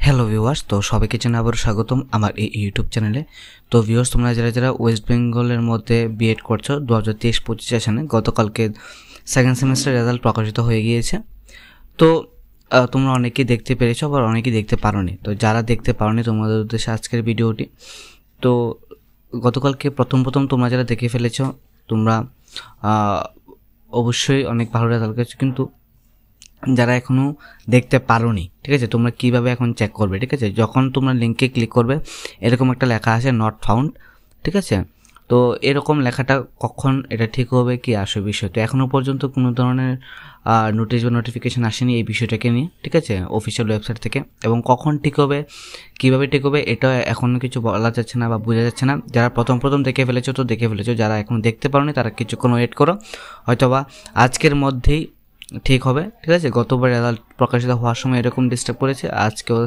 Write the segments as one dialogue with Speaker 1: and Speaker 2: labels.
Speaker 1: Hello viewers, তো সবাইকে জানাই আবার স্বাগতম আমার এই ইউটিউব চ্যানেলে। তো ভিউয়ার্স, তোমরা যারা ওয়েস্ট বেঙ্গলের মধ্যে বিএড করছো 2023-25 সেশনে গতকালকে সেকেন্ড সেমিস্টার রেজাল্ট প্রকাশিত হয়ে গিয়েছে। তো তোমরা অনেকেই দেখতে পেরেছো, আবার অনেকেই দেখতে পারোনি। তো যারা দেখতে পারোনি তোমাদের উদ্দেশ্যে আজকের ভিডিওটি। তো গতকালকে প্রথম তোমরা যারা দেখে ফেলেছো তোমরা অবশ্যই অনেক ভালো রেজাল্ট করেছো, কিন্তু যারা এখনও দেখতে পারোনি, ঠিক আছে, তোমরা কিভাবে এখন চেক করবে? ঠিক আছে, যখন তোমরা লিঙ্কে ক্লিক করবে এরকম একটা লেখা আছে নট ফাউন্ড, ঠিক আছে। তো এরকম লেখাটা কখন এটা ঠিক হবে কি আসে বিষয়, তো এখনও পর্যন্ত কোনো ধরনের নোটিশ বা নোটিফিকেশান আসেনি এই বিষয়টাকে নিয়ে, ঠিক আছে, অফিসিয়াল ওয়েবসাইট থেকে। এবং কখন ঠিক হবে, কীভাবে ঠিক হবে, এটা এখনও কিছু বলা যাচ্ছে না বা বোঝা যাচ্ছে না। যারা প্রথম দেখে ফেলেছো তো দেখে ফেলেছো, যারা এখন দেখতে পারোনি তারা কিছুক্ষণ ওয়েট করো, হয়তোবা আজকের মধ্যেই ঠিক হবে, ঠিক আছে। গতবার রেজাল্ট প্রকাশিত হওয়ার সময় এরকম ডিস্টার্ব করেছে, আজকেও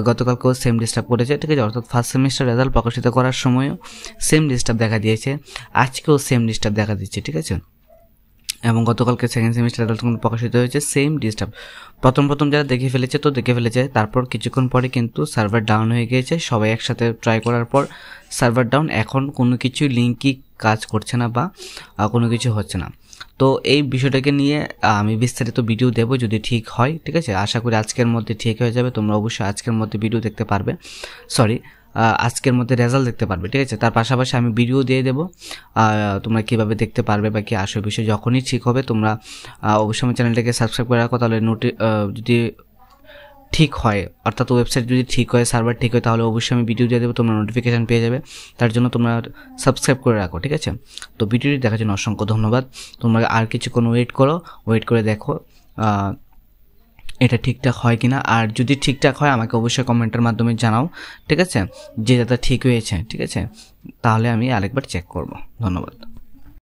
Speaker 1: গতকালকেও সেম ডিস্টার্ব করেছে, ঠিক আছে। অর্থাৎ ফার্স্ট সেমিস্টার রেজাল্ট প্রকাশিত করার সময়ও সেম ডিস্টার্ব দেখা দিয়েছে, আজকেও সেম ডিস্টার্ব দেখা দিচ্ছে, ঠিক আছে। এবং গতকালকে সেকেন্ড সেমিস্টার রেজাল্ট প্রকাশিত হয়েছে, সেম ডিস্টার্ব। প্রথম যারা দেখে ফেলেছে তো দেখে ফেলেছে, তারপর কিছুক্ষণ পরে কিন্তু সার্ভার ডাউন হয়ে গিয়েছে। সবাই একসাথে ট্রাই করার পর সার্ভার ডাউন, এখন কোনো কিছু লিঙ্কই কাজ করছে না বা কোনো কিছু হচ্ছে না। তো এই বিষয়টাকে নিয়ে আমি বিস্তারিত ভিডিও দেবো যদি ঠিক হয়, ঠিক আছে। আশা করি আজকের মধ্যে ঠিক হয়ে যাবে, তোমরা অবশ্যই আজকের মধ্যে ভিডিও দেখতে পারবে, আজকের মধ্যে রেজাল্ট দেখতে পারবে, ঠিক আছে। তার পাশাপাশি আমি ভিডিও দিয়ে দেবো তোমরা কীভাবে দেখতে পারবে বা কী আসল বিষয়। যখনই ঠিক হবে তোমরা অবশ্যই আমার চ্যানেলটাকে সাবস্ক্রাইব করে রাখো, তাহলে যদি ঠিক হয়, অর্থাৎ ওয়েবসাইট যদি ঠিক হয়, সার্ভার ঠিক হয়, তাহলে অবশ্যই আমি ভিডিও দিয়ে দেবো, তোমরা নোটিফিকেশান পেয়ে যাবে। তার জন্য তোমরা সাবস্ক্রাইব করে রাখো, ঠিক আছে। তো ভিডিওটি দেখার জন্য অসংখ্য ধন্যবাদ। তোমরা আর কিছুক্ষণ ওয়েট করে দেখো এটা ঠিকঠাক হয় কিনা। আর যদি ঠিকঠাক হয় আমাকে অবশ্যই কমেন্টের মাধ্যমে জানাও, ঠিক আছে, যে যাতে ঠিক হয়েছে, ঠিক আছে, তাহলে আমি আরেকবার চেক করব। ধন্যবাদ।